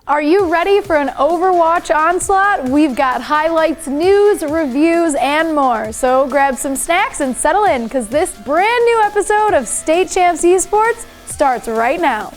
Are you ready for an Overwatch onslaught? We've got highlights, news, reviews, and more. So grab some snacks and settle in, because this brand new episode of State Champs Esports starts right now.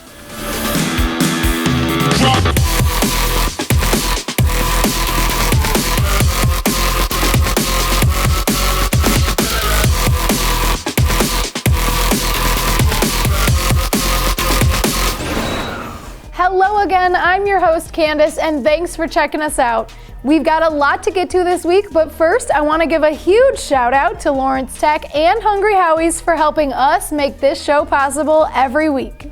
Hello again, I'm your host Candace, and thanks for checking us out. We've got a lot to get to this week, but first I want to give a huge shout out to Lawrence Tech and Hungry Howie's for helping us make this show possible every week.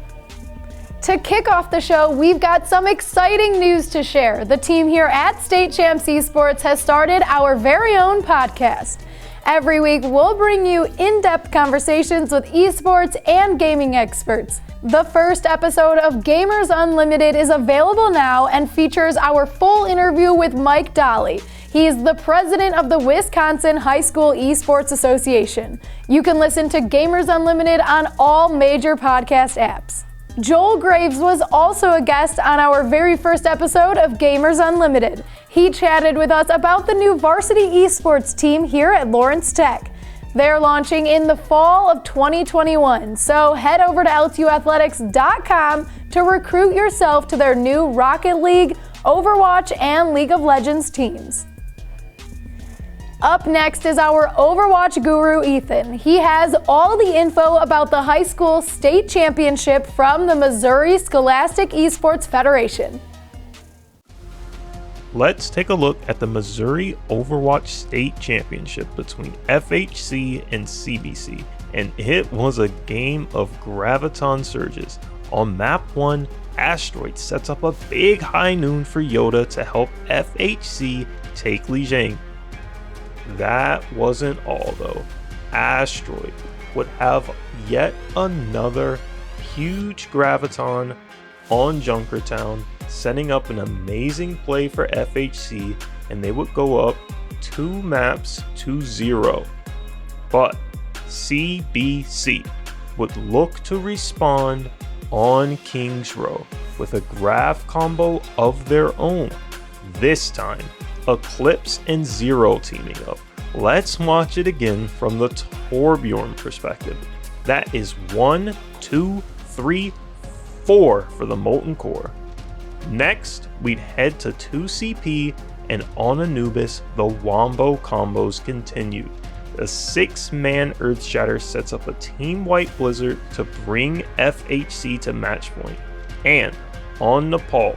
To kick off the show, we've got some exciting news to share. The team here at State Champs Esports has started our very own podcast. Every week, we'll bring you in-depth conversations with esports and gaming experts. The first episode of Gamers Unlimited is available now and features our full interview with Mike Dolly. He is the president of the Wisconsin High School Esports Association. You can listen to Gamers Unlimited on all major podcast apps. Joel Graves was also a guest on our very first episode of Gamers Unlimited. He chatted with us about the new varsity esports team here at Lawrence Tech. They're launching in the fall of 2021, so head over to l2athletics.com to recruit yourself to their new Rocket League, Overwatch, and League of Legends teams. Up next is our Overwatch guru, Ethan. He has all the info about the high school state championship from the Missouri Scholastic Esports Federation. Let's take a look at the Missouri Overwatch State Championship between FHC and CBC, and it was a game of Graviton Surges. On map 1, Asteroid sets up a big high noon for Yoda to help FHC take Lijiang. That wasn't all though. Asteroid would have yet another huge Graviton on Junkertown, setting up an amazing play for FHC, and they would go up 2 maps to 0. But CBC would look to respond on Kings Row with a Grav combo of their own. This time, Eclipse and Zero teaming up. Let's watch it again from the Torbjorn perspective. That is 1, 2, 3, 4 for the Molten Core. Next, we'd head to 2CP, and on Anubis, the Wombo combos continued. The 6-man Earthshatter sets up a Team White Blizzard to bring FHC to match point. And on Nepal,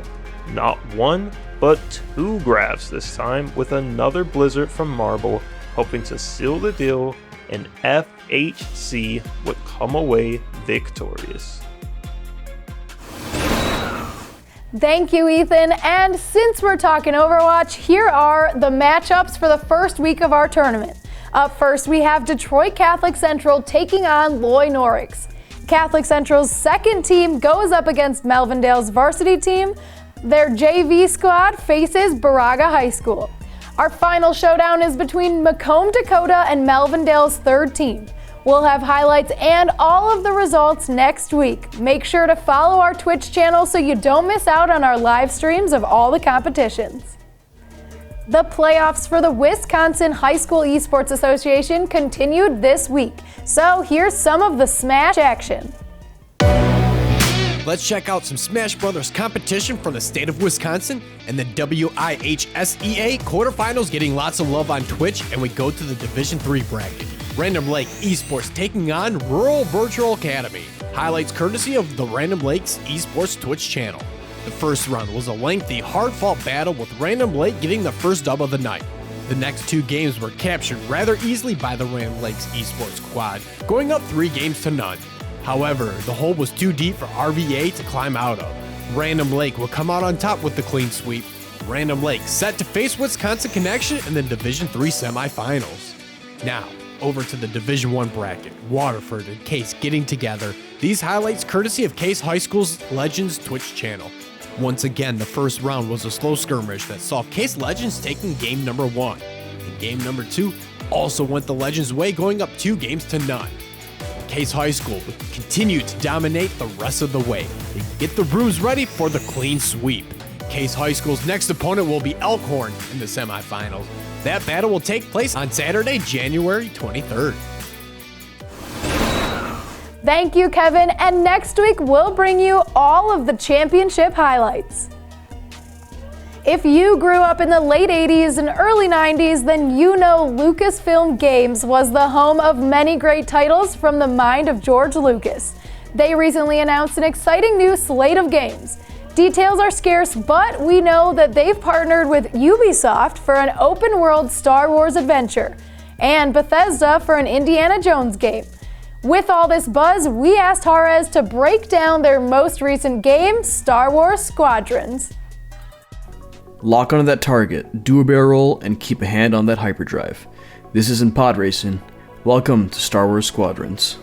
not 1, but 2 Gravs this time, with another Blizzard from Marble, hoping to seal the deal, and FHC would come away victorious. Thank you, Ethan. And since we're talking Overwatch, here are the matchups for the first week of our tournament. Up first, we have Detroit Catholic Central taking on Loy Norix. Catholic Central's second team goes up against Melvindale's varsity team. Their JV squad faces Baraga High School. Our final showdown is between Macomb, Dakota and Melvindale's third team. We'll have highlights and all of the results next week. Make sure to follow our Twitch channel so you don't miss out on our live streams of all the competitions. The playoffs for the Wisconsin High School Esports Association continued this week. So here's some of the Smash action. Let's check out some Smash Brothers competition from the state of Wisconsin and the WIHSEA quarterfinals getting lots of love on Twitch, and we go to the Division 3 bracket. Random Lake Esports taking on Rural Virtual Academy. Highlights courtesy of the Random Lakes Esports Twitch channel. The first round was a lengthy, hard-fought battle with Random Lake getting the first dub of the night. The next 2 games were captured rather easily by the Random Lakes Esports squad, going up 3 games to none. However, the hole was too deep for RVA to climb out of. Random Lake will come out on top with the clean sweep. Random Lake set to face Wisconsin Connection in the Division 3 semifinals. Now, over to the Division 1 bracket, Waterford and Case getting together. These highlights courtesy of Case High School's Legends Twitch channel. Once again, the first round was a slow skirmish that saw Case Legends taking game number 1. And game number 2 also went the Legends' way, going up 2 games to none. Case High School would continue to dominate the rest of the way. They get the rooms ready for the clean sweep. Case High School's next opponent will be Elkhorn in the semifinals. That battle will take place on Saturday, January 23rd. Thank you, Kevin. And next week, we'll bring you all of the championship highlights. If you grew up in the late 80s and early 90s, then you know Lucasfilm Games was the home of many great titles from the mind of George Lucas. They recently announced an exciting new slate of games. Details are scarce, but we know that they've partnered with Ubisoft for an open-world Star Wars adventure, and Bethesda for an Indiana Jones game. With all this buzz, we asked Jarez to break down their most recent game, Star Wars Squadrons. Lock onto that target, do a barrel roll, and keep a hand on that hyperdrive. This isn't pod racing. Welcome to Star Wars Squadrons.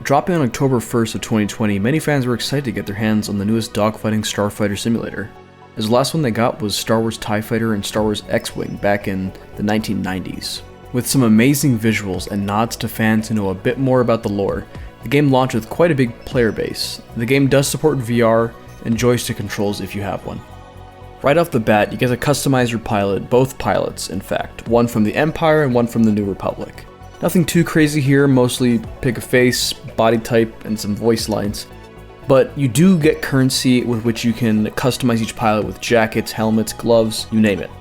Dropping on October 1st of 2020, many fans were excited to get their hands on the newest dogfighting starfighter simulator, as the last one they got was Star Wars TIE Fighter and Star Wars X-Wing back in the 1990s. With some amazing visuals and nods to fans who know a bit more about the lore, the game launched with quite a big player base. The game does support VR and joystick controls if you have one. Right off the bat, you get to customize your pilot, both pilots in fact, one from the Empire and one from the New Republic. Nothing too crazy here, mostly pick a face, body type, and some voice lines. But you do get currency with which you can customize each pilot with jackets, helmets, gloves, you name it.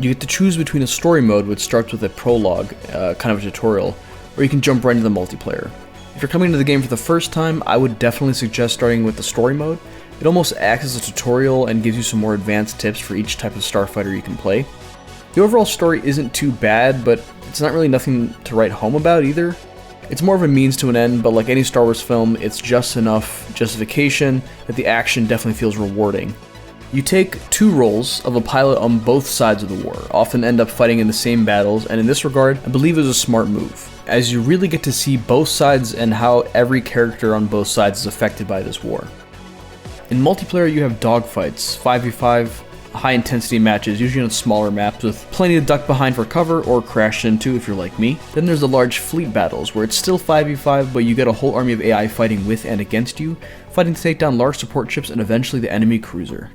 You get to choose between a story mode, which starts with a prologue, kind of a tutorial, or you can jump right into the multiplayer. If you're coming into the game for the first time, I would definitely suggest starting with the story mode. It almost acts as a tutorial and gives you some more advanced tips for each type of starfighter you can play. The overall story isn't too bad, but it's not really nothing to write home about either. It's more of a means to an end, but like any Star Wars film, it's just enough justification that the action definitely feels rewarding. You take two roles of a pilot on both sides of the war, often end up fighting in the same battles, and in this regard, I believe it was a smart move, as you really get to see both sides and how every character on both sides is affected by this war. In multiplayer, you have dogfights, 5v5, high-intensity matches, usually on smaller maps with plenty to duck behind for cover or crash into if you're like me. Then there's the large fleet battles, where it's still 5v5, but you get a whole army of AI fighting with and against you, fighting to take down large support ships and eventually the enemy cruiser.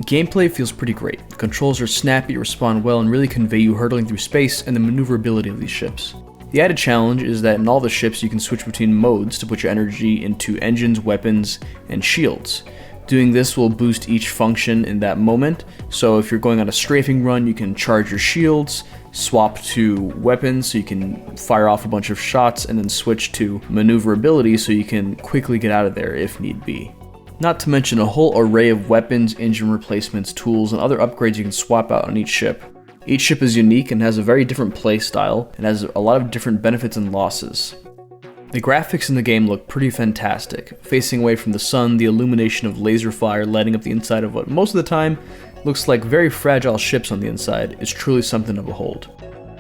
Gameplay feels pretty great. The controls are snappy, respond well, and really convey you hurtling through space and the maneuverability of these ships. The added challenge is that in all the ships you can switch between modes to put your energy into engines, weapons, and shields. Doing this will boost each function in that moment, so if you're going on a strafing run, you can charge your shields, swap to weapons so you can fire off a bunch of shots, and then switch to maneuverability so you can quickly get out of there if need be. Not to mention a whole array of weapons, engine replacements, tools, and other upgrades you can swap out on each ship. Each ship is unique and has a very different play style, and has a lot of different benefits and losses. The graphics in the game look pretty fantastic. Facing away from the sun, the illumination of laser fire lighting up the inside of what most of the time looks like very fragile ships on the inside is truly something to behold.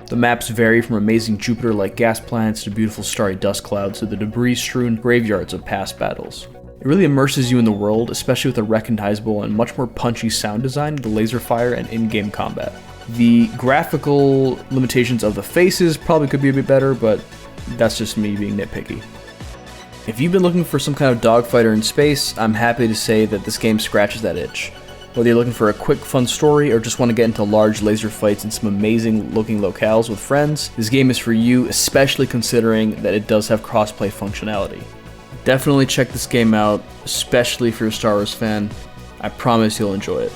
The maps vary from amazing Jupiter-like gas planets to beautiful starry dust clouds to the debris-strewn graveyards of past battles. It really immerses you in the world, especially with a recognizable and much more punchy sound design, the laser fire, and in-game combat. The graphical limitations of the faces probably could be a bit better, but that's just me being nitpicky. If you've been looking for some kind of dogfighter in space, I'm happy to say that this game scratches that itch. Whether you're looking for a quick, fun story or just want to get into large laser fights in some amazing looking locales with friends, this game is for you, especially considering that it does have crossplay functionality. Definitely check this game out, especially if you're a Star Wars fan. I promise you'll enjoy it.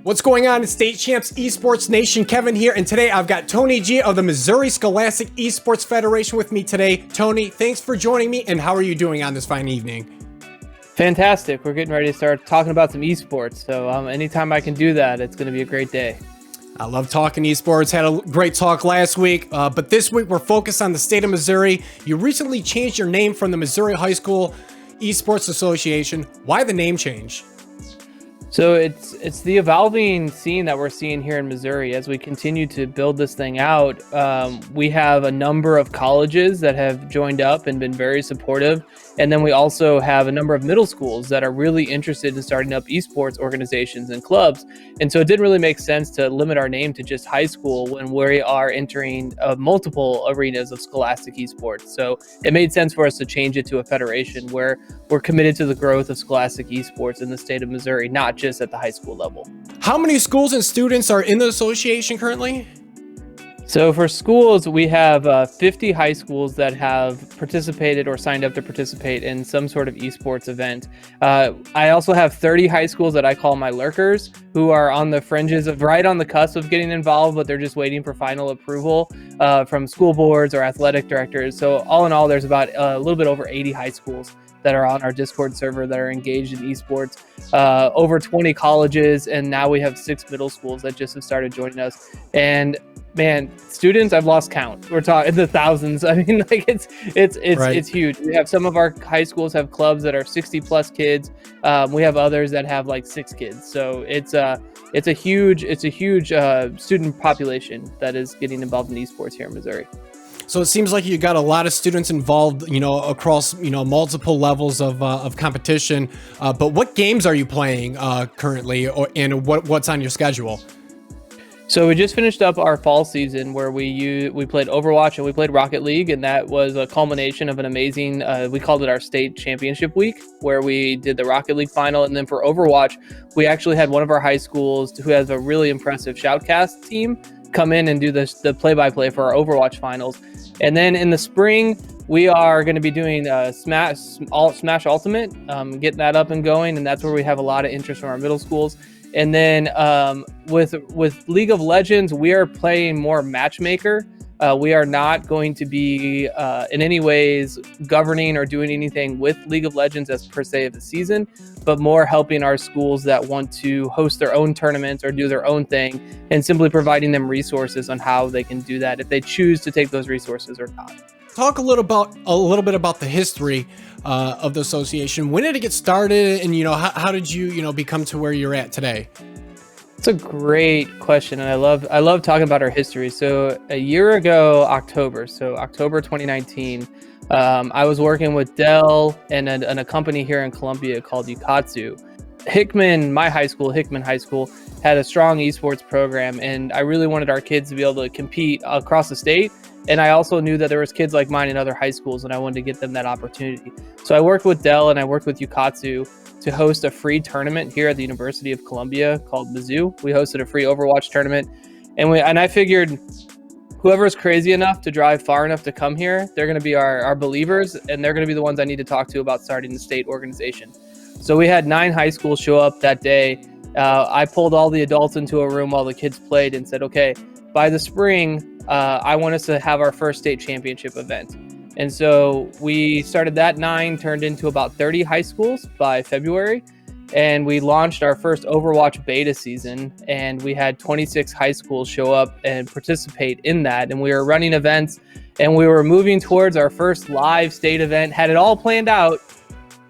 What's going on in State Champs Esports Nation? Kevin here, and today I've got Tony G of the Missouri Scholastic Esports Federation with me today. Tony, thanks for joining me, and how are you doing on this fine evening? Fantastic. We're getting ready to start talking about some esports, so anytime I can do that, it's going to be a great day. I love talking esports. Had a great talk last week, but this week we're focused on the state of Missouri. You recently changed your name from the Missouri High School Esports Association. Why the name change? So it's the evolving scene that we're seeing here in Missouri as we continue to build this thing out. We have a number of colleges that have joined up and been very supportive. And then we also have a number of middle schools that are really interested in starting up esports organizations and clubs. And so it didn't really make sense to limit our name to just high school when we are entering multiple arenas of scholastic esports. So it made sense for us to change it to a federation where we're committed to the growth of scholastic esports in the state of Missouri, not just at the high school level. How many schools and students are in the association currently? So for schools, we have 50 high schools that have participated or signed up to participate in some sort of esports event. I also have 30 high schools that I call my lurkers, who are on the fringes of right on the cusp of getting involved, but they're just waiting for final approval from school boards or athletic directors. So all in all, there's about a little bit over 80 high schools that are on our Discord server that are engaged in esports, over 20 colleges, and now we have 6 middle schools that just have started joining us. And man, students, I've lost count. We're talking the thousands. I mean, like it's huge. We have some of our high schools have clubs that are 60 plus kids. We have others that have like 6 kids. So it's a huge student population that is getting involved in esports here in Missouri. So it seems like you got a lot of students involved, across, multiple levels of competition. But what games are you playing currently, and what's on your schedule? So we just finished up our fall season where we played Overwatch and we played Rocket League, and that was a culmination of an amazing, we called it our state championship week, where we did the Rocket League final. And then for Overwatch, we actually had one of our high schools who has a really impressive shoutcast team come in and do the play-by-play for our Overwatch finals. And then in the spring, we are going to be doing Smash Ultimate, getting that up and going, and that's where we have a lot of interest from our middle schools. And then with League of Legends, we are playing more matchmaker. We are not going to be in any ways governing or doing anything with League of Legends as per se of the season, but more helping our schools that want to host their own tournaments or do their own thing, and simply providing them resources on how they can do that if they choose to take those resources or not. Talk a little bit about the history of the association. When did it get started, and how did you become to where you're at today? It's a great question, and I love talking about our history. So a year ago, October 2019, I was working with Dell and a company here in Columbia called WIHSEA. Hickman High School, had a strong esports program, and I really wanted our kids to be able to compete across the state. And I also knew that there was kids like mine in other high schools, and I wanted to get them that opportunity. So I worked with Dell and I worked with WIHSEA to host a free tournament here at the University of Columbia called Mizzou. We hosted a free Overwatch tournament, and I figured whoever's crazy enough to drive far enough to come here, they're going to be our believers, and they're going to be the ones I need to talk to about starting the state organization. So we had 9 high schools show up that day. I pulled all the adults into a room while the kids played and said, okay, by the spring, I want us to have our first state championship event. And so we started that 9, turned into about 30 high schools by February. And we launched our first Overwatch beta season, and we had 26 high schools show up and participate in that. And we were running events, and we were moving towards our first live state event, had it all planned out,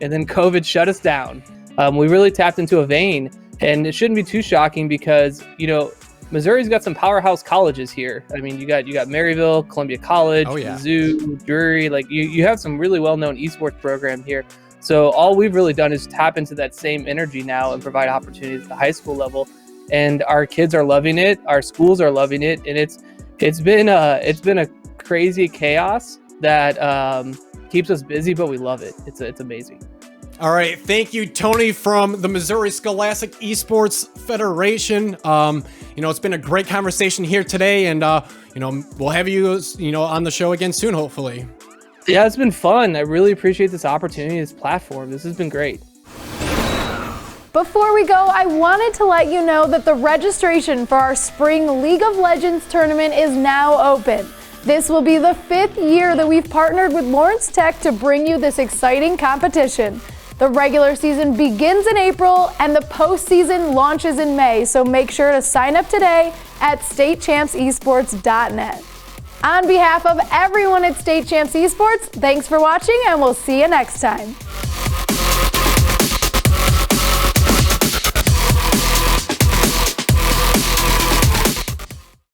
and then COVID shut us down. We really tapped into a vein, and it shouldn't be too shocking because, Missouri's got some powerhouse colleges here. I mean, you got Maryville, Columbia College, Mizzou, Drury. Like you have some really well-known esports program here. So all we've really done is tap into that same energy now and provide opportunities at the high school level. And our kids are loving it. Our schools are loving it, and it's been a crazy chaos that keeps us busy, but we love it. It's amazing. All right, thank you, Tony from the Missouri Scholastic Esports Federation. It's been a great conversation here today, and we'll have you, on the show again soon, hopefully. Yeah, it's been fun. I really appreciate this opportunity, this platform. This has been great. Before we go, I wanted to let you know that the registration for our Spring League of Legends tournament is now open. This will be the 5th year that we've partnered with Lawrence Tech to bring you this exciting competition. The regular season begins in April and the postseason launches in May, so make sure to sign up today at statechampsesports.net. On behalf of everyone at State Champs Esports, thanks for watching, and we'll see you next time.